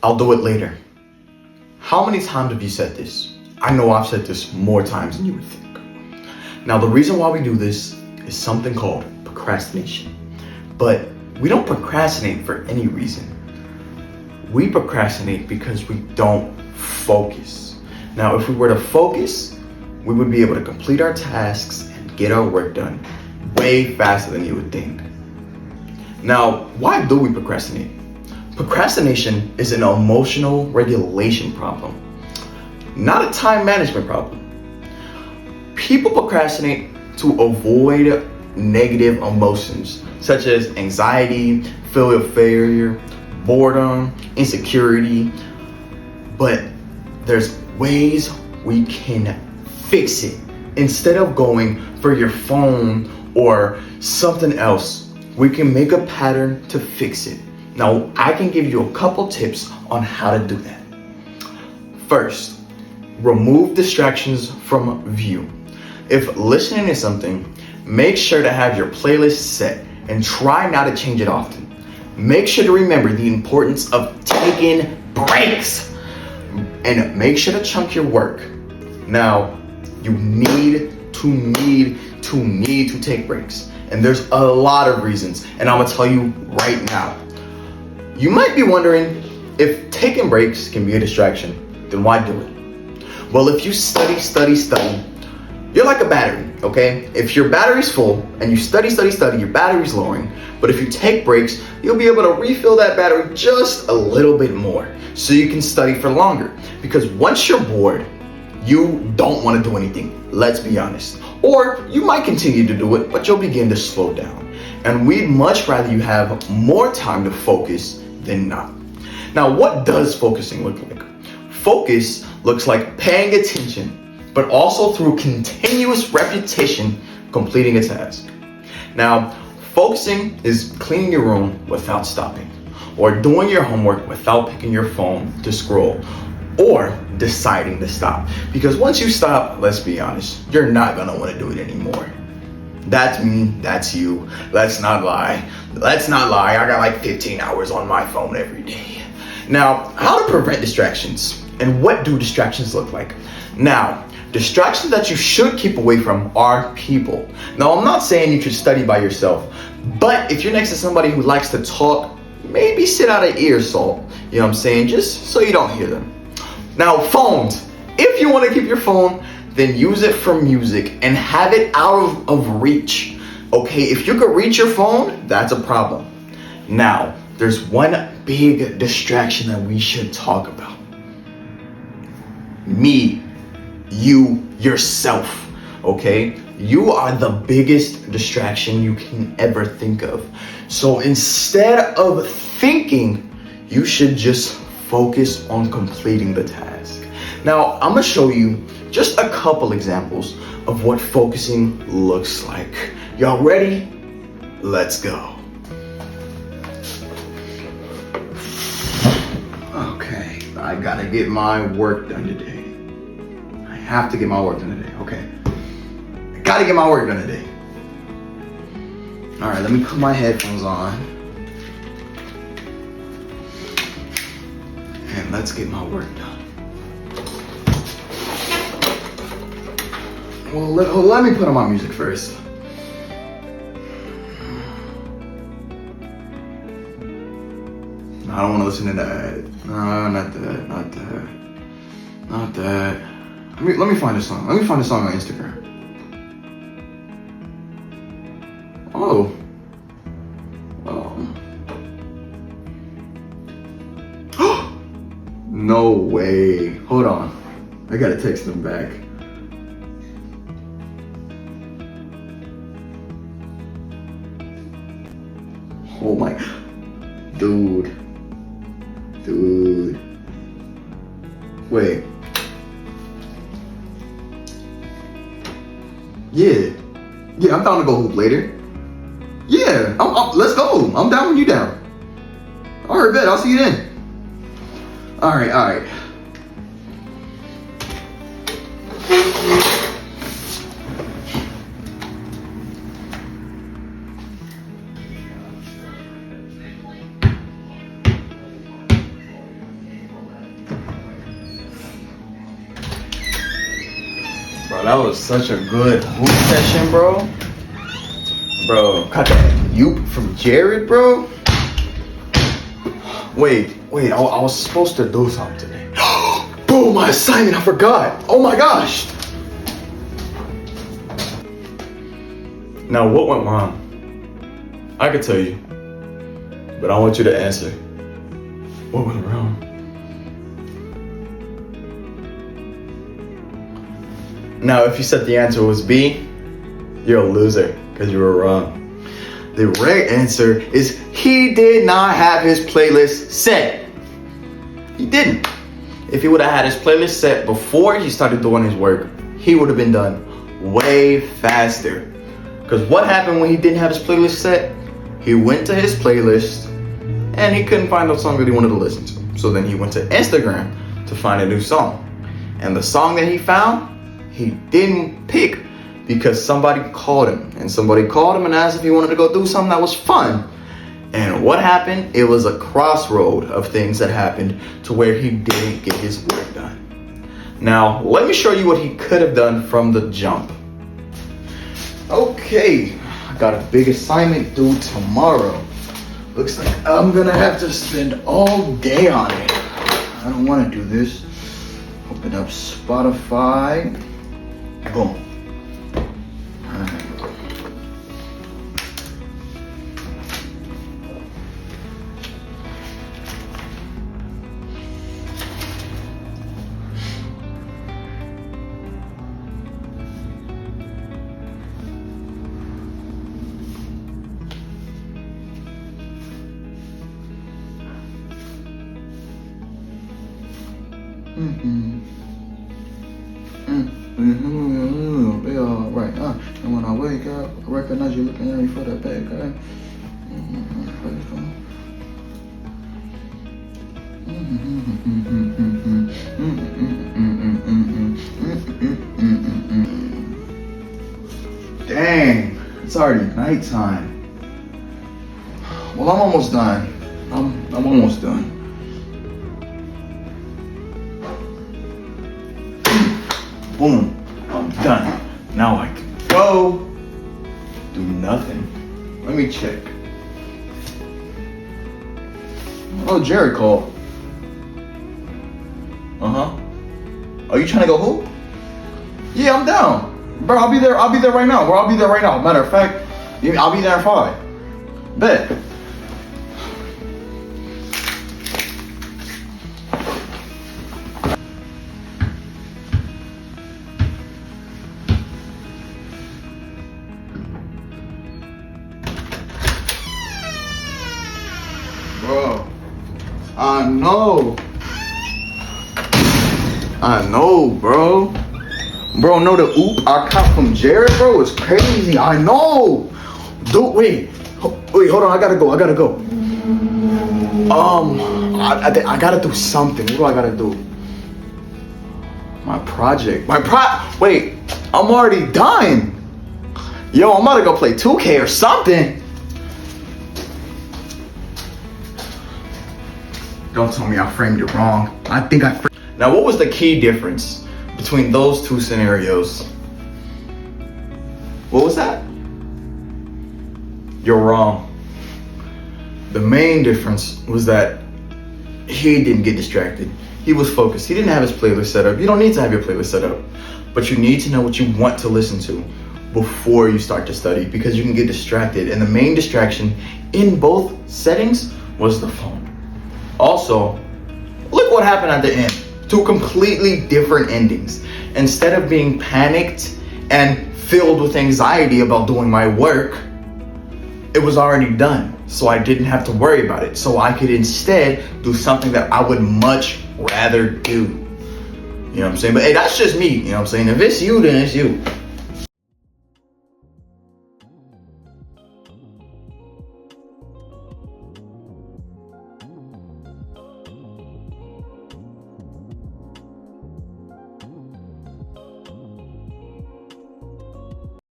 I'll do it later. How many times have you said this? I know I've said this more times than you would think. Now, the reason why we do this is something called procrastination. But we don't procrastinate for any reason. We procrastinate because we don't focus. Now, if we were to focus, we would be able to complete our tasks and get our work done way faster than you would think. Now, why do we procrastinate? Procrastination is an emotional regulation problem, not a time management problem. People procrastinate to avoid negative emotions such as anxiety, fear of failure, boredom, insecurity. But there's ways we can fix it. Instead of going for your phone or something else, we can make a pattern to fix it. Now, I can give you a couple tips on how to do that. First, remove distractions from view. If listening to something, make sure to have your playlist set and try not to change it often. Make sure to remember the importance of taking breaks and make sure to chunk your work. Now, you need to take breaks. And there's a lot of reasons, and I'm gonna tell you right now. You might be wondering, if taking breaks can be a distraction, then why do it? Well, if you study, you're like a battery, okay? If your battery's full and you study, your battery's lowering. But if you take breaks, you'll be able to refill that battery just a little bit more so you can study for longer. Because once you're bored, you don't want to do anything, let's be honest. Or you might continue to do it, but you'll begin to slow down. And we'd much rather you have more time to focus than not. Now, what does focusing look like? Focus looks like paying attention, but also through continuous repetition, completing a task. Now, focusing is cleaning your room without stopping, or doing your homework without picking your phone to scroll, or deciding to stop. Because once you stop, let's be honest, you're not gonna wanna do it anymore. That's me, that's you. Let's not lie. I got like 15 hours on my phone every day. Now, how to prevent distractions and what do distractions look like? Now, distractions that you should keep away from are people. Now, I'm not saying you should study by yourself, but if you're next to somebody who likes to talk, maybe sit out of earshot, you know what I'm saying, just so you don't hear them. Now, phones. If you want to keep your phone, then use it for music and have it out of reach. Okay, if you could reach your phone, that's a problem. Now, there's one big distraction that we should talk about. Me, you, yourself, okay? You are the biggest distraction you can ever think of. So instead of thinking, you should just focus on completing the task. Now, I'm gonna show you just a couple examples of what focusing looks like. Y'all ready? Let's go. Okay, I gotta get my work done today. I have to get my work done today, okay. I gotta get my work done today. All right, let me put my headphones on. And let's get my work done. Well, let me put on my music first. I don't want to listen to that. No, not that. Let me find a song. Let me find a song on Instagram. Oh. No way. Hold on. I gotta text them back. Oh my, dude. Wait. Yeah, I'm down to go hoop later. Yeah, let's go. I'm down when you down. All right, bet. I'll see you then. All right. that was such a good hoop session, bro. Bro, got that yoop from Jared, bro. Wait, I was supposed to do something today. Bro, my assignment, I forgot. Oh my gosh. Now, what went wrong? I could tell you, but I want you to answer. What went wrong? Now, if you said the answer was B, you're a loser because you were wrong. The right answer is he did not have his playlist set. He didn't. If he would have had his playlist set before he started doing his work, he would have been done way faster. Because what happened when he didn't have his playlist set? He went to his playlist and he couldn't find the song that he wanted to listen to. So then he went to Instagram to find a new song. And the song that he found, he didn't pick because somebody called him. And somebody called him and asked if he wanted to go do something that was fun. And what happened? It was a crossroad of things that happened to where he didn't get his work done. Now, let me show you what he could have done from the jump. Okay, I got a big assignment due tomorrow. Looks like I'm gonna have to spend all day on it. I don't wanna do this. Open up Spotify. Boom. They all right. And when I wake up, I recognize you looking at me for that bad guy. Dang, it's already nighttime. Well, I'm almost done. I'm almost done. Boom, I'm done. Now I can go do nothing. Let me check. Oh, Jared called. Are you trying to go hoop? Yeah, I'm down. Bro, I'll be there right now. Bro, I'll be there right now. Matter of fact, I'll be there at 5. Bet. Bro, I know, bro. Bro, no, the oop I caught from Jared, bro, is crazy. I know. Dude, wait, hold on. I gotta go. I gotta do something. What do I gotta do? My project. Wait, I'm already done. Yo, I'm about to go play 2K or something. Don't tell me I framed it wrong. I think I framed. Now, what was the key difference between those two scenarios? What was that? You're wrong. The main difference was that he didn't get distracted. He was focused. He didn't have his playlist set up. You don't need to have your playlist set up, but you need to know what you want to listen to before you start to study, because you can get distracted. And the main distraction in both settings was the phone. Also, look what happened at the end. 2 completely different endings. Instead of being panicked and filled with anxiety about doing my work, it was already done. So I didn't have to worry about it. So I could instead do something that I would much rather do. You know what I'm saying? But hey, that's just me. You know what I'm saying? If it's you, then it's you.